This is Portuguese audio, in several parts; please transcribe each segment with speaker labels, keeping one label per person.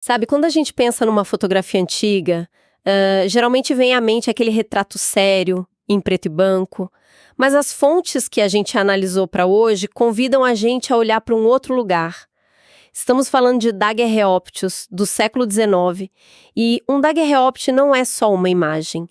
Speaker 1: Sabe, quando a gente pensa numa fotografia antiga, geralmente vem à mente aquele retrato sério, em preto e branco, mas as fontes que a gente analisou para hoje convidam a gente a olhar para um outro lugar. Estamos falando de daguerreópteros do século XIX, e um daguerreóptero não é só uma imagem,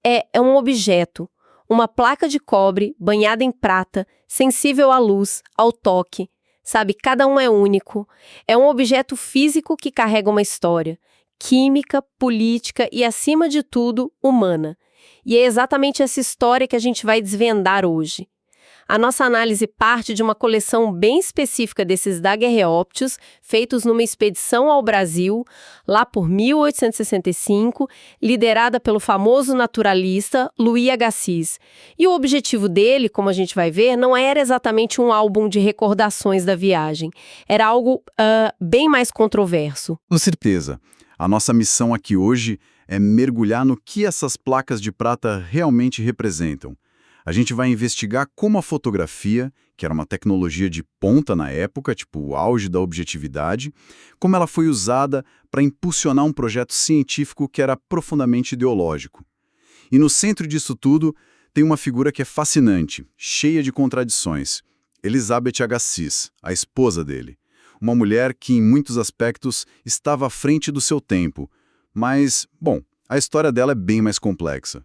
Speaker 1: é um objeto, uma placa de cobre banhada em prata, sensível à luz, ao toque. Sabe, cada um é único. É um objeto físico que carrega uma história, química, política e, acima de tudo, humana. E é exatamente essa história que a gente vai desvendar hoje. A nossa análise parte de uma coleção bem específica desses daguerreópteros, feitos numa expedição ao Brasil, lá por 1865, liderada pelo famoso naturalista Louis Agassiz. E o objetivo dele, como a gente vai ver, não era exatamente um álbum de recordações da viagem. Era algo bem mais controverso.
Speaker 2: Com certeza. A nossa missão aqui hoje é mergulhar no que essas placas de prata realmente representam. A gente vai investigar como a fotografia, que era uma tecnologia de ponta na época, tipo o auge da objetividade, como ela foi usada para impulsionar um projeto científico que era profundamente ideológico. E no centro disso tudo tem uma figura que é fascinante, cheia de contradições. Elizabeth Agassiz, a esposa dele. Uma mulher que, em muitos aspectos, estava à frente do seu tempo. Mas, bom, a história dela é bem mais complexa.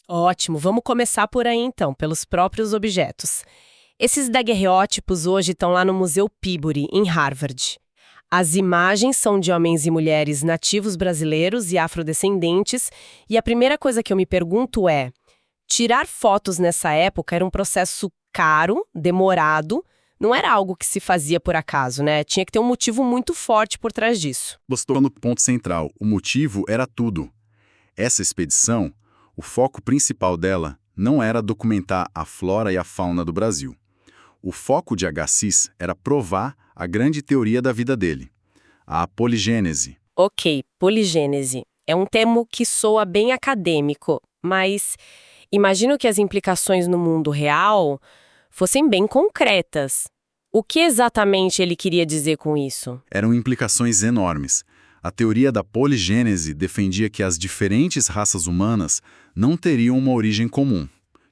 Speaker 3: Ótimo, vamos começar por aí então, pelos próprios objetos. Esses daguerreótipos hoje estão lá no Museu Peabody, em Harvard. As imagens são de homens e mulheres nativos brasileiros e afrodescendentes, e a primeira coisa que eu me pergunto é: tirar fotos nessa época era um processo caro, demorado, não era algo que se fazia por acaso, né? Tinha que ter um motivo muito forte por trás disso.
Speaker 2: Você tocou no ponto central, o motivo era tudo. Essa expedição, o foco principal dela não era documentar a flora e a fauna do Brasil. O foco de Agassiz era provar a grande teoria da vida dele, a poligênese.
Speaker 3: Ok, poligênese. É um termo que soa bem acadêmico, mas imagino que as implicações no mundo real fossem bem concretas. O que exatamente ele queria dizer com isso?
Speaker 2: Eram implicações enormes. A teoria da poligênese defendia que as diferentes raças humanas não teriam uma origem comum.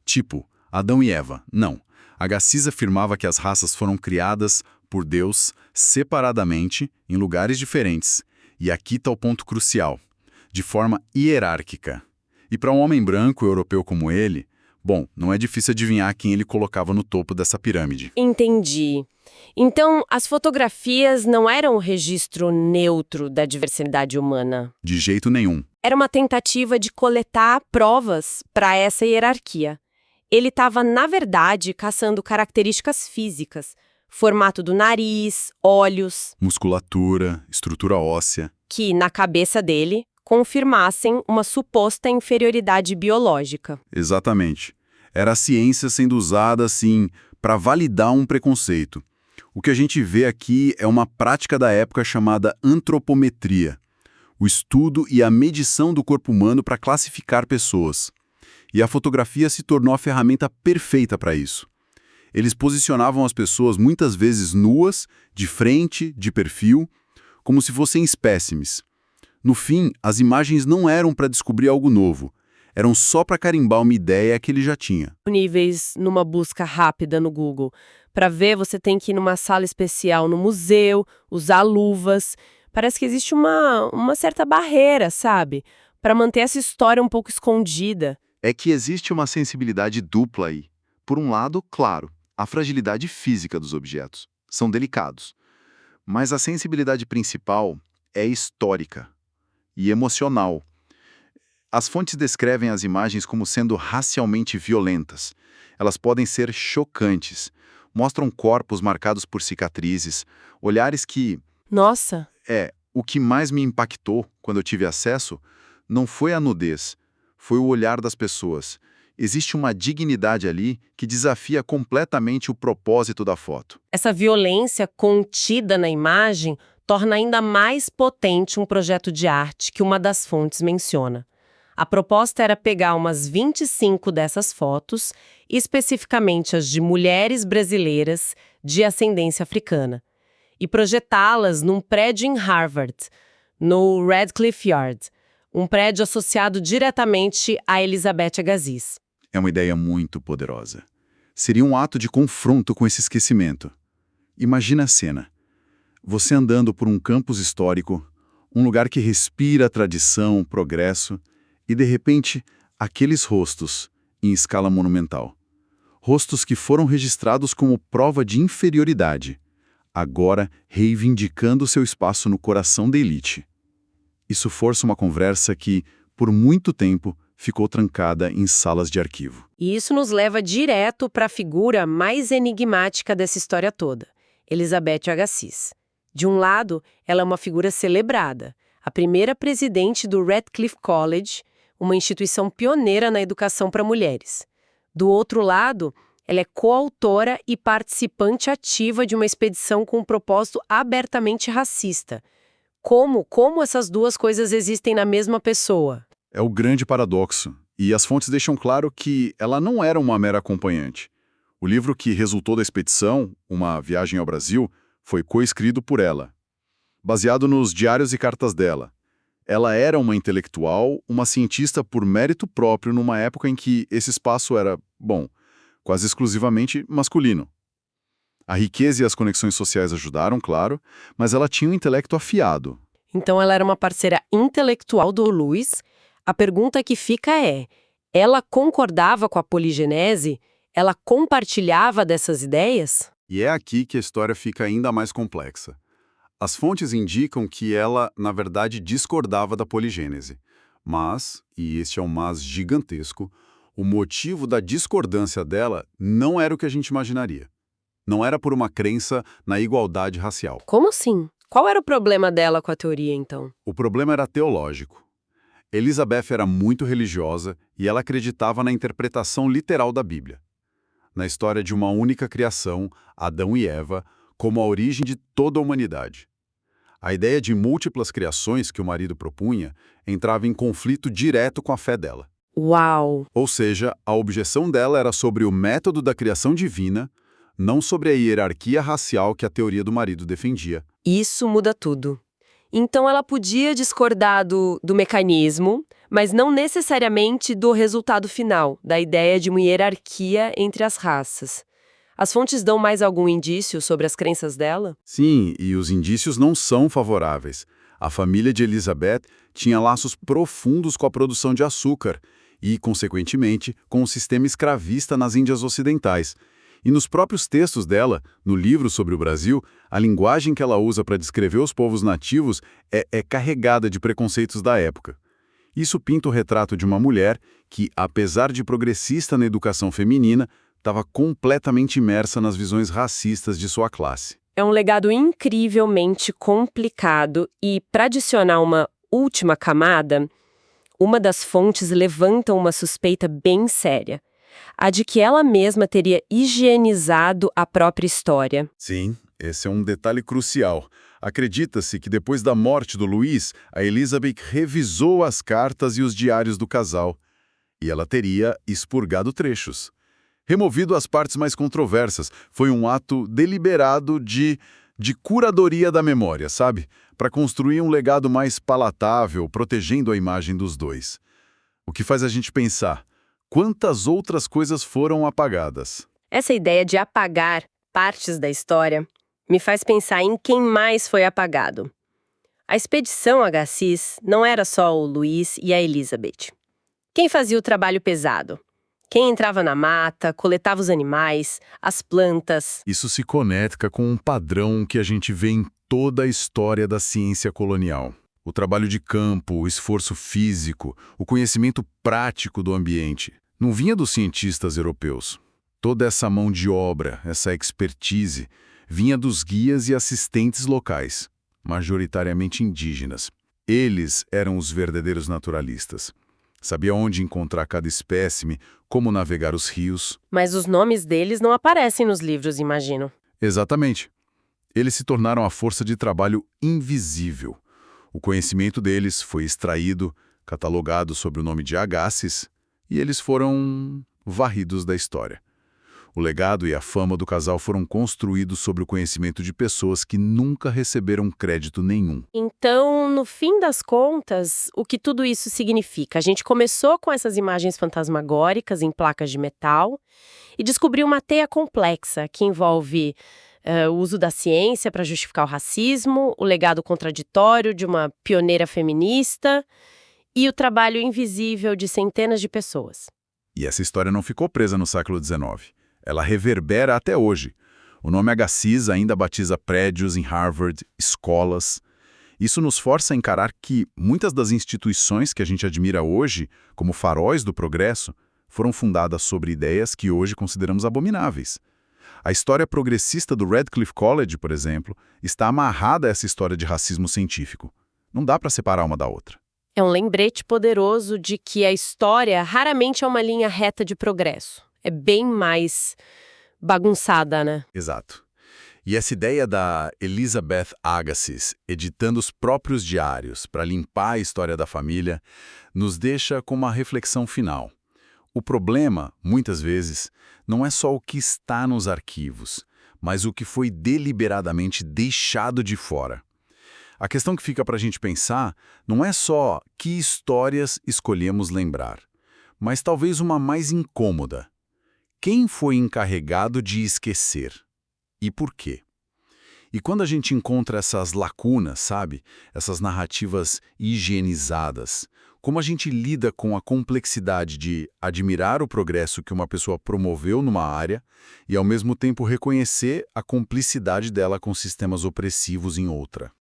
Speaker 2: Tipo, Adão e Eva. Não. Agassiz afirmava que as raças foram criadas por Deus separadamente, em lugares diferentes. E aqui está o ponto crucial. De forma hierárquica. E para um homem branco europeu como ele, bom, não é difícil adivinhar quem ele colocava no topo dessa pirâmide.
Speaker 3: Entendi. Então, as fotografias não eram um registro neutro da diversidade humana.
Speaker 2: De jeito nenhum.
Speaker 3: Era uma tentativa de coletar provas para essa hierarquia. Ele estava, na verdade, caçando características físicas, formato do nariz, olhos,
Speaker 2: Musculatura, estrutura óssea.
Speaker 3: que, na cabeça dele, confirmassem uma suposta inferioridade biológica.
Speaker 2: Exatamente. Era a ciência sendo usada, assim, para validar um preconceito. O que a gente vê aqui é uma prática da época chamada antropometria, o estudo e a medição do corpo humano para classificar pessoas. E a fotografia se tornou a ferramenta perfeita para isso. Eles posicionavam as pessoas muitas vezes nuas, de frente, de perfil, como se fossem espécimes. No fim, as imagens não eram para descobrir algo novo, eram só para carimbar uma ideia que ele já tinha.
Speaker 3: Níveis numa busca rápida no Google. Para ver, você tem que ir numa sala especial no museu, usar luvas. Parece que existe uma certa barreira, sabe? Para manter essa história um pouco escondida.
Speaker 4: É que existe uma sensibilidade dupla aí. Por um lado, claro, a fragilidade física dos objetos. São delicados. Mas a sensibilidade principal é histórica e emocional. As fontes descrevem as imagens como sendo racialmente violentas. Elas podem ser chocantes. Mostram corpos marcados por cicatrizes, olhares que...
Speaker 3: Nossa!
Speaker 4: O que mais me impactou quando eu tive acesso não foi a nudez, foi o olhar das pessoas. Existe uma dignidade ali que desafia completamente o propósito da foto.
Speaker 3: Essa violência contida na imagem torna ainda mais potente um projeto de arte que uma das fontes menciona. A proposta era pegar umas 25 dessas fotos, especificamente as de mulheres brasileiras de ascendência africana, e projetá-las num prédio em Harvard, no Radcliffe Yard, um prédio associado diretamente a Elizabeth Agassiz.
Speaker 2: É uma ideia muito poderosa. Seria um ato de confronto com esse esquecimento. Imagina a cena. Você andando por um campus histórico, um lugar que respira tradição, progresso, e de repente, aqueles rostos, em escala monumental. Rostos que foram registrados como prova de inferioridade, agora reivindicando seu espaço no coração da elite. Isso força uma conversa que, por muito tempo, ficou trancada em salas de arquivo.
Speaker 3: E isso nos leva direto para a figura mais enigmática dessa história toda, Elizabeth Agassiz. De um lado, ela é uma figura celebrada, a primeira presidente do Radcliffe College, uma instituição pioneira na educação para mulheres. Do outro lado, ela é coautora e participante ativa de uma expedição com um propósito abertamente racista. Como essas duas coisas existem na mesma pessoa?
Speaker 2: É o grande paradoxo, e as fontes deixam claro que ela não era uma mera acompanhante. O livro que resultou da expedição, Uma Viagem ao Brasil, foi coescrito por ela, baseado nos diários e cartas dela. Ela era uma intelectual, uma cientista por mérito próprio numa época em que esse espaço era, quase exclusivamente masculino. A riqueza e as conexões sociais ajudaram, claro, mas ela tinha um intelecto afiado.
Speaker 3: Então ela era uma parceira intelectual do Lewis. A pergunta que fica é, ela concordava com a poligenese? Ela compartilhava dessas ideias?
Speaker 2: E é aqui que a história fica ainda mais complexa. As fontes indicam que ela, na verdade, discordava da poligênese. Mas, e este é um mas gigantesco, o motivo da discordância dela não era o que a gente imaginaria. Não era por uma crença na igualdade racial.
Speaker 3: Como assim? Qual era o problema dela com a teoria, então?
Speaker 2: O problema era teológico. Elizabeth era muito religiosa e ela acreditava na interpretação literal da Bíblia. Na história de uma única criação, Adão e Eva, como a origem de toda a humanidade. A ideia de múltiplas criações que o marido propunha entrava em conflito direto com a fé dela.
Speaker 3: Uau!
Speaker 2: Ou seja, a objeção dela era sobre o método da criação divina, não sobre a hierarquia racial que a teoria do marido defendia.
Speaker 3: Isso muda tudo. Então ela podia discordar do mecanismo, mas não necessariamente do resultado final, da ideia de uma hierarquia entre as raças. As fontes dão mais algum indício sobre as crenças dela?
Speaker 2: Sim, e os indícios não são favoráveis. A família de Elizabeth tinha laços profundos com a produção de açúcar e, consequentemente, com o sistema escravista nas Índias Ocidentais. E nos próprios textos dela, no livro sobre o Brasil, a linguagem que ela usa para descrever os povos nativos é carregada de preconceitos da época. Isso pinta o retrato de uma mulher que, apesar de progressista na educação feminina, estava completamente imersa nas visões racistas de sua classe.
Speaker 3: É um legado incrivelmente complicado e, para adicionar uma última camada, uma das fontes levanta uma suspeita bem séria. A de que ela mesma teria higienizado a própria história.
Speaker 2: Sim, esse é um detalhe crucial. Acredita-se que depois da morte do Luís, a Elizabeth revisou as cartas e os diários do casal. E ela teria expurgado trechos. Removido as partes mais controversas. Foi um ato deliberado de curadoria da memória, sabe? Para construir um legado mais palatável, protegendo a imagem dos dois. O que faz a gente pensar... Quantas outras coisas foram apagadas?
Speaker 3: Essa ideia de apagar partes da história me faz pensar em quem mais foi apagado. A expedição Agassiz não era só o Luís e a Elizabeth. Quem fazia o trabalho pesado? Quem entrava na mata, coletava os animais, as plantas?
Speaker 2: Isso se conecta com um padrão que a gente vê em toda a história da ciência colonial. O trabalho de campo, o esforço físico, o conhecimento prático do ambiente. Não vinha dos cientistas europeus. Toda essa mão de obra, essa expertise, vinha dos guias e assistentes locais, majoritariamente indígenas. Eles eram os verdadeiros naturalistas. Sabia onde encontrar cada espécime, como navegar os rios.
Speaker 3: Mas os nomes deles não aparecem nos livros, imagino.
Speaker 2: Exatamente. Eles se tornaram a força de trabalho invisível. O conhecimento deles foi extraído, catalogado sob o nome de Agassiz, e eles foram varridos da história. O legado e a fama do casal foram construídos sobre o conhecimento de pessoas que nunca receberam crédito nenhum.
Speaker 3: Então, no fim das contas, o que tudo isso significa? A gente começou com essas imagens fantasmagóricas em placas de metal e descobriu uma teia complexa que envolve o uso da ciência para justificar o racismo, o legado contraditório de uma pioneira feminista e o trabalho invisível de centenas de pessoas.
Speaker 2: E essa história não ficou presa no século XIX. Ela reverbera até hoje. O nome Agassiz ainda batiza prédios em Harvard, escolas. Isso nos força a encarar que muitas das instituições que a gente admira hoje, como faróis do progresso, foram fundadas sobre ideias que hoje consideramos abomináveis. A história progressista do Radcliffe College, por exemplo, está amarrada a essa história de racismo científico. Não dá para separar uma da outra.
Speaker 3: É um lembrete poderoso de que a história raramente é uma linha reta de progresso. É bem mais bagunçada, né?
Speaker 2: Exato. E essa ideia da Elizabeth Agassiz editando os próprios diários para limpar a história da família nos deixa com uma reflexão final. O problema, muitas vezes, não é só o que está nos arquivos, mas o que foi deliberadamente deixado de fora. A questão que fica para a gente pensar não é só que histórias escolhemos lembrar, mas talvez uma mais incômoda. Quem foi encarregado de esquecer? E por quê? E quando a gente encontra essas lacunas, sabe? Essas narrativas higienizadas, como a gente lida com a complexidade de admirar o progresso que uma pessoa promoveu numa área e, ao mesmo tempo, reconhecer a cumplicidade dela com sistemas opressivos em outra?